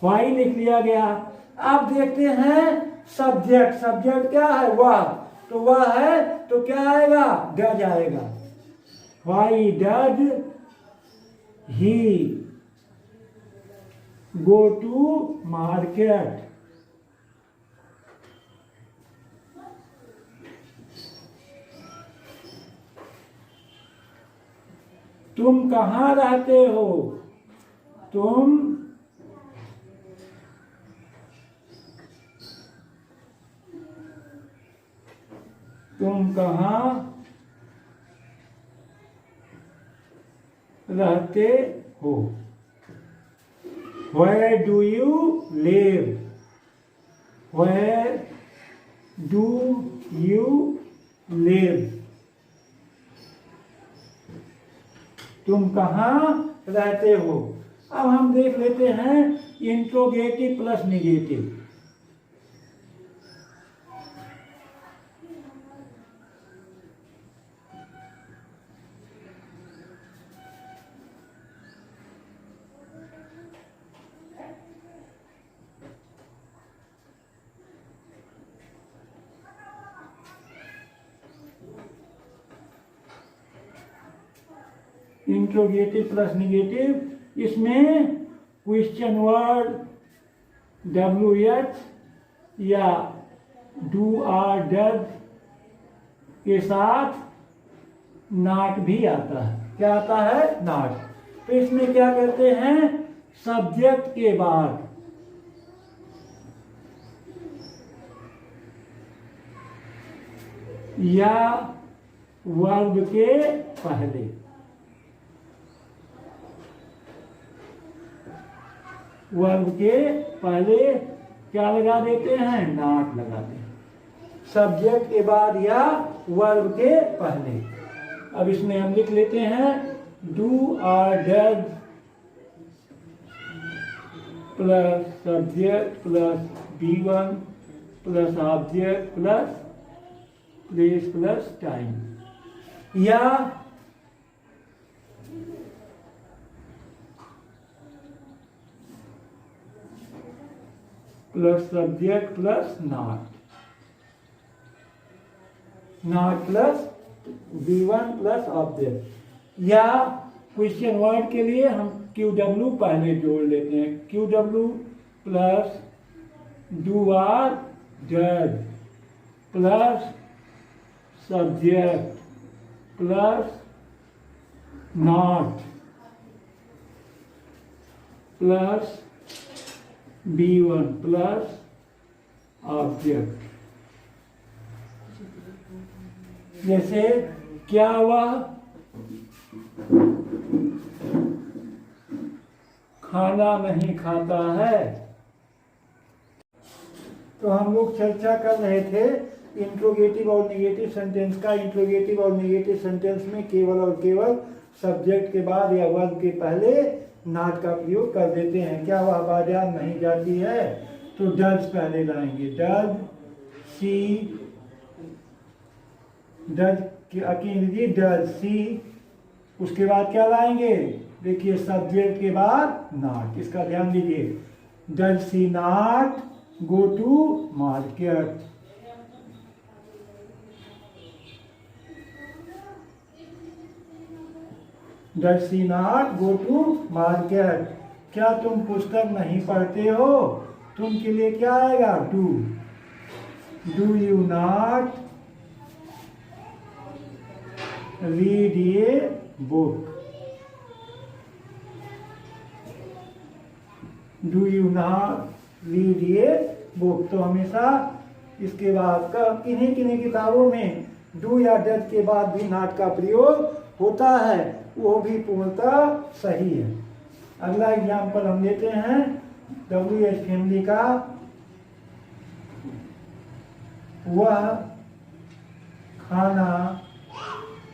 वाई लिख लिया गया। अब देखते हैं सब्जेक्ट, सब्जेक्ट क्या है, वह, तो वह है तो क्या आएगा, डज आएगा। Why does he go to market, तुम कहाँ रहते हो, तुम कहाँ रहते हो। Where do you live? Where do you live? तुम कहाँ रहते हो। अब हम देख लेते हैं interrogative plus negative. Interrogative plus negative, इसमें क्वेश्चन वर्ड WH या डू आर डज के साथ नॉट भी आता है। क्या आता है? नॉट। तो इसमें क्या कहते हैं? सब्जेक्ट के बाद या वर्ब के पहले क्या लगा देते हैं? नॉट लगाते हैं। सब्जेक्ट के बाद या वर्ब के पहले। अब इसमें हम लिख लेते हैं do or does plus subject plus B1 plus object plus place plus time, या plus subject plus not plus B1 plus object, या क्वेश्चन वर्ड के लिए हम QW पहले जोड़ लेते हैं। QW plus do or does plus subject plus not plus B1 plus object. जैसे क्या वह खाना नहीं खाता है? तो हम लोग चर्चा कर रहे थे इंट्रोगेटिव और नेगेटिव सेंटेंस का। इंट्रोगेटिव और नेगेटिव सेंटेंस में केवल और केवल सब्जेक्ट के बाद या वर्ब के पहले नॉट का प्रयोग कर देते हैं। क्या वह बाजार नहीं जाती है? तो डज पहले लाएंगे। डज सी, डज अंग्रेजी डज सी, उसके बाद क्या लाएंगे? देखिए सब्जेक्ट के बाद नॉट। इसका ध्यान दीजिए। Does she not go to market? Does she not go to market? क्या तुम पुस्तक नहीं पढ़ते हो? तुम के लिए क्या आएगा? Do. Do you not read a book? Do you not read a book? तो हमेशा इसके बाद का किन्हीं किन्हीं किताबों में डू या डज के बाद भी नॉट का प्रयोग होता है, वो भी पूर्णतः सही है। अगला एग्जाम्पल हम लेते हैं WH फैमिली का। वह खाना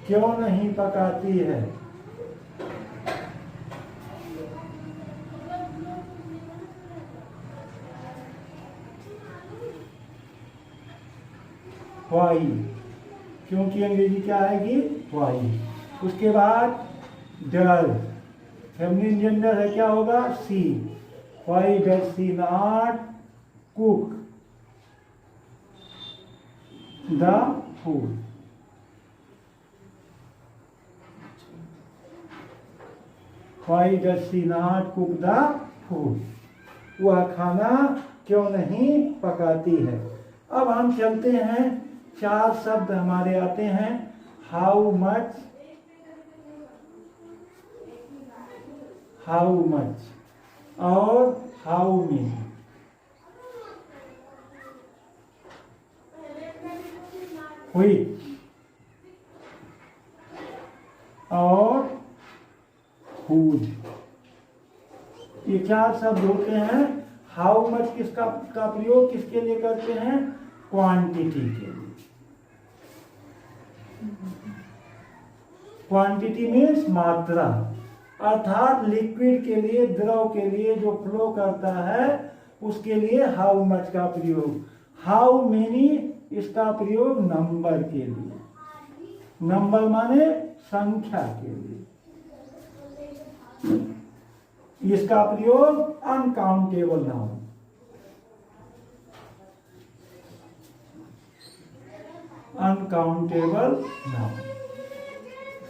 क्यों नहीं पकाती है? Why? क्योंकि अंग्रेजी क्या आएगी? Why। उसके बाद डज, फेमिनिन जेंडर है, क्या होगा? She. Why does she not cook the food? Why does she not cook the food? वह खाना क्यों नहीं पकाती है? अब हम चलते हैं, 4 शब्द हमारे आते हैं। हाउ मच, हाउ मच और हाउ मेनी। व्हिच और हुज, ये 4 शब्द होते हैं। हाउ मच किसका का प्रयोग किसके लिए करते हैं? क्वांटिटी के लिए। क्वांटिटी मीन्स मात्रा, अर्थात लिक्विड के लिए, द्रव के लिए जो फ्लो करता है उसके लिए हाउ मच का प्रयोग। हाउ मेनी इसका प्रयोग नंबर के लिए, नंबर माने संख्या के लिए। इसका प्रयोग अनकाउंटेबल नाउन, अनकाउंटेबल नाउन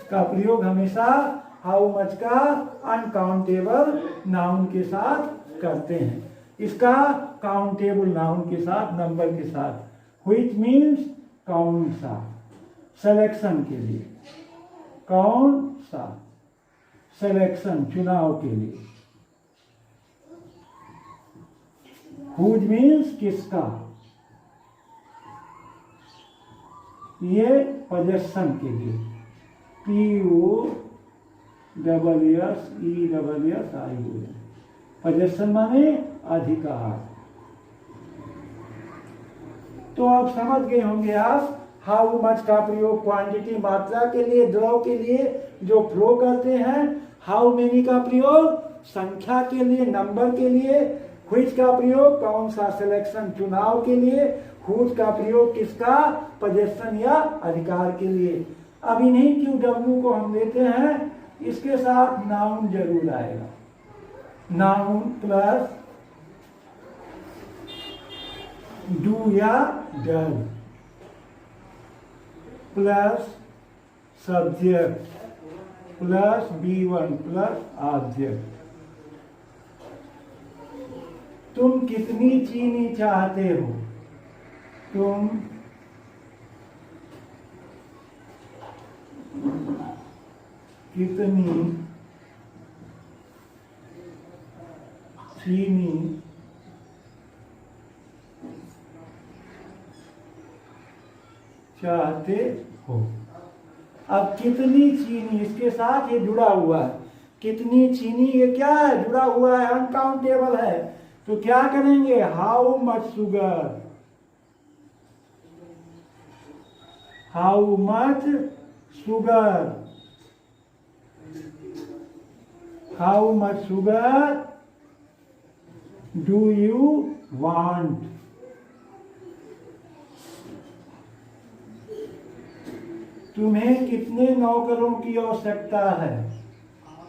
का प्रयोग हमेशा हाउ मच का अनकाउंटेबल नाउन के साथ करते हैं। इसका काउंटेबल नाउन के साथ, नंबर के साथ व्हिच मीन्स कौन सा, सिलेक्शन के लिए, कौन सा, सिलेक्शन चुनाव के लिए। हुज मीन्स किसका, ये पोजेशन के लिए, POSSESSION, पोजेशन माने अधिकार। तो आप समझ गए होंगे आप हाउ मच का प्रयोग क्वांटिटी मात्रा के लिए, द्रव के लिए जो फ्लो करते हैं। हाउ मेनी का प्रयोग संख्या के लिए, नंबर के लिए। व्हिच का प्रयोग कौन सा, सिलेक्शन चुनाव के लिए। हुज का प्रयोग किसका, पोजेशन या अधिकार के लिए। अब इन्हीं QW को हम लेते हैं, इसके साथ नाउन जरूर आएगा। नाउन प्लस डू या does plus subject plus B1 plus object. तुम कितनी चीनी चाहते हो, तुम कितनी चीनी चाहते हो। अब कितनी चीनी, इसके साथ ये जुड़ा हुआ है, कितनी चीनी, ये क्या है, जुड़ा हुआ है, अनकाउंटेबल है। तो क्या करेंगे, how much sugar, how much sugar, how much sugar do you want. तुम्हें कितने नौकरों की आवश्यकता है,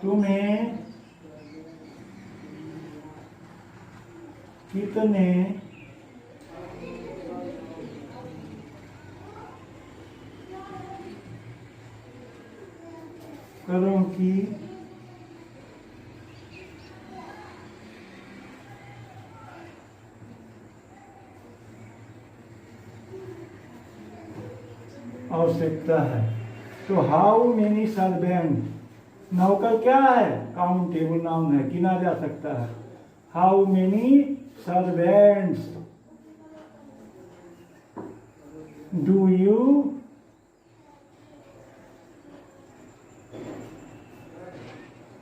तुम्हें कितने नौकरों की आवश्यकता है। तो हाउ मेनी सर्वेंट, नौकर क्या है, काउंटेबल नाउन है, गिना जा सकता है। How many servants do you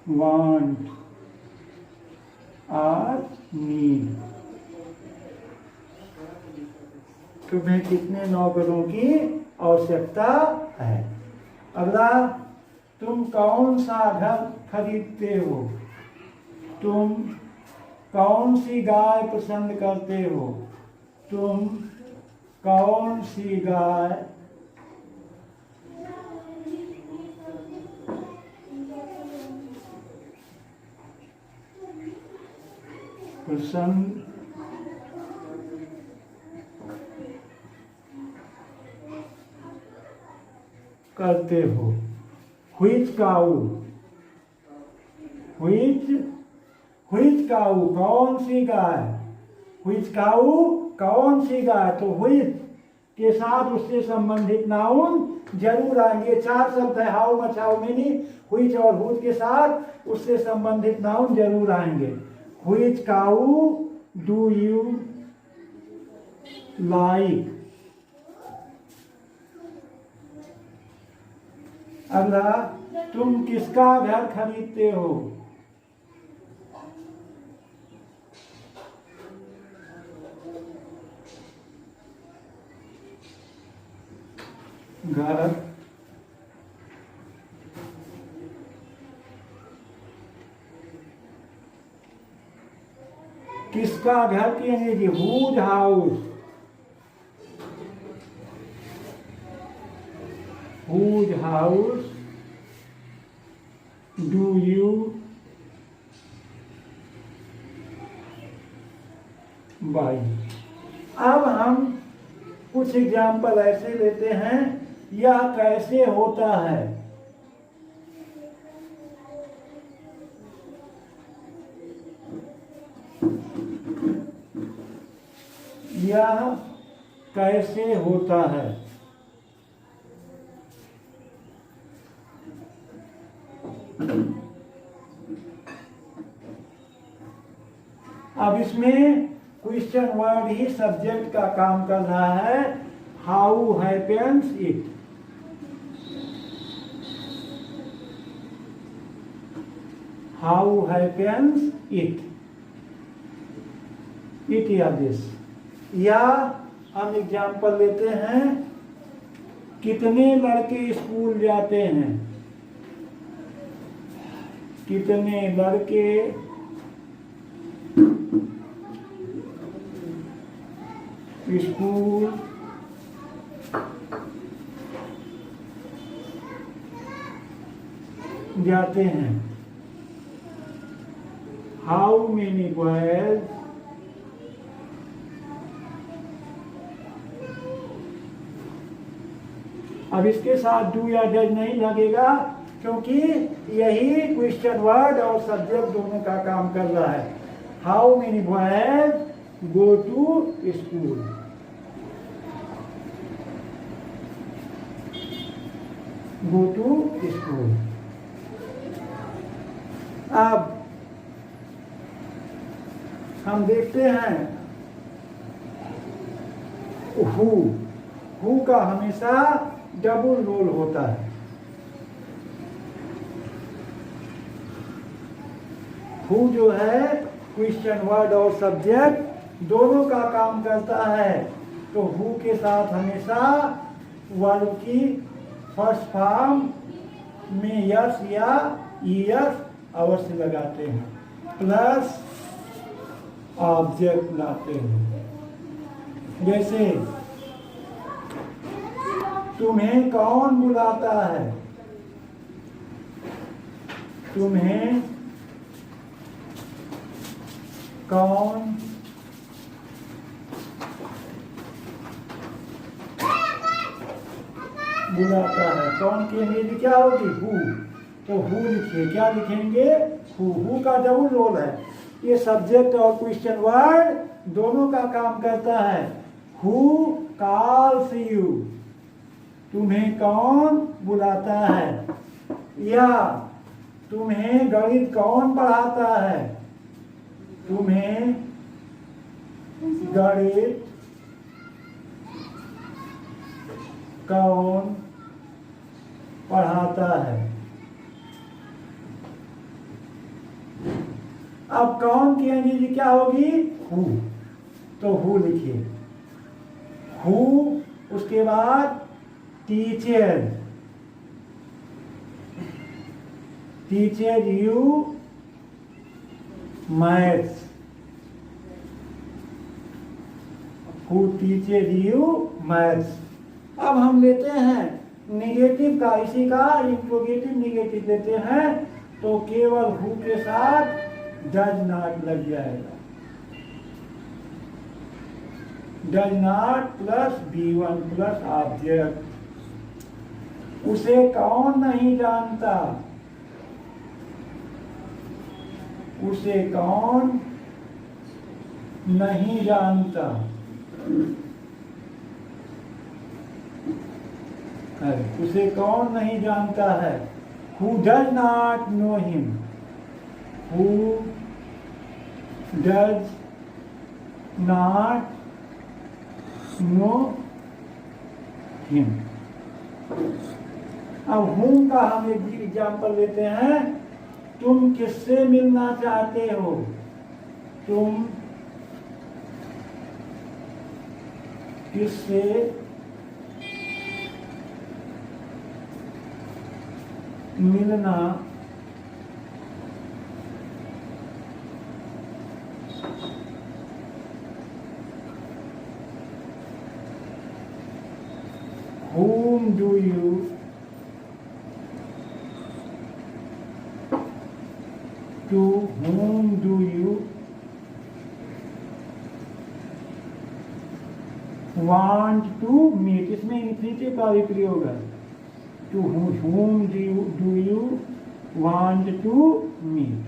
want or need, तुम्हें कितने नौकरों की आवश्यकता है। अगला, तुम कौन सा घर खरीदते हो, तुम कौन सी गाय पसंद करते हो, तुम कौन सी गाय पसंद करते हो। व्हिच काऊ, व्हिच काऊ, कौन सी गाय, व्हिच काऊ, कौन सी गाय। तो व्हिच के साथ उससे संबंधित नाउन जरूर आएंगे। चार शब्द है, how much, how many, which और व्हिच के साथ उससे संबंधित नाउन जरूर आएंगे। Which cow do you like. अगला, तुम किसका घर खरीदते हो, घर किसका घर की अंग्रेजी, whose house, whose house do you buy. अब हम कुछ एग्जाम्पल ऐसे लेते हैं, यह कैसे होता है। यह कैसे होता है। अब इसमें क्वेश्चन वर्ड ही सब्जेक्ट का काम कर रहा है। How happens it. How happens it. It या दिस। या हम एग्जाम्पल लेते हैं, कितने लड़के स्कूल जाते हैं। कितने लड़के स्कूल जाते हैं। हाउ मेनी बॉयज अब इसके साथ डू या डज नहीं लगेगा, क्योंकि यही क्वेश्चन वर्ड और सब्जेक्ट दोनों का काम कर रहा है। How many boys go to school. Go to school. अब हम देखते हैं हु का हमेशा डबल रोल होता है। हु जो है क्वेश्चन वर्ड और सब्जेक्ट दोनों का काम करता है, तो हु के साथ हमेशा वर्ब की फर्स्ट फॉर्म में यस या ईएस अवश्य लगाते हैं, प्लस ऑब्जेक्ट लाते हैं। जैसे तुम्हें कौन बुलाता है। तुम्हें कौन बुलाता है। कौन की अंग्रेजी क्या होगी, हु। तो हु लिखिए, क्या लिखेंगे, हु का डबल रोल है। ये सब्जेक्ट और क्वेश्चन वर्ड दोनों का काम करता है। Who calls you. तुम्हें कौन बुलाता है। या तुम्हें गणित कौन पढ़ाता है। तुम्हें गणित कौन पढ़ाता है। अब कौन की अंग्रेजी क्या होगी, हु। तो हु लिखिए, हु। उसके बाद teacher. Teacher you maths. Who teacher you maths. अब हम लेते हैं निगेटिव का, इसी का इंट्रोगेटिव निगेटिव लेते हैं, तो केवल हु के साथ डज नॉट लग जाएगा। Does not plus B1 plus object. उसे कौन नहीं जानता। उसे कौन नहीं जानता। उसे कौन नहीं जानता है। Who does not know him. Who does not know him. अब whom का हम एक एग्जाम्पल लेते हैं। तुम किससे मिलना चाहते हो। तुम किससे मिलना whom do you to whom do you want to meet। इसमें इन्फिनिटिव का भी प्रयोग है। To whom do you want to meet?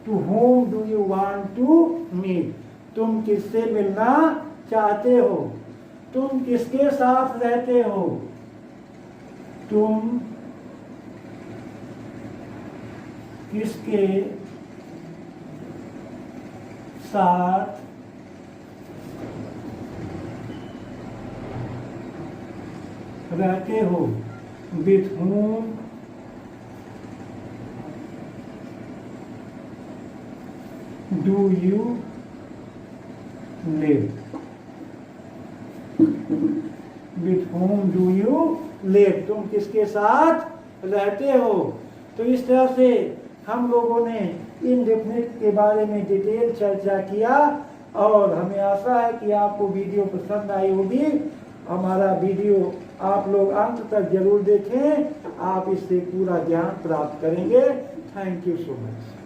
To whom do you want to meet? तुम किससे मिलना चाहते हो। तुम किसके साथ रहते हो? तुम किसके साथ रहते हो? With whom do you live? With whom do you live? तुम किसके साथ रहते हो? तो इस तरह से हम लोगों ने इनडेफिनिट के बारे में डिटेल चर्चा किया और हमें आशा है कि आपको वीडियो पसंद आई होगी। हमारा वीडियो आप लोग अंत तक जरूर देखें, आप इससे पूरा ज्ञान प्राप्त करेंगे। Thank you so much.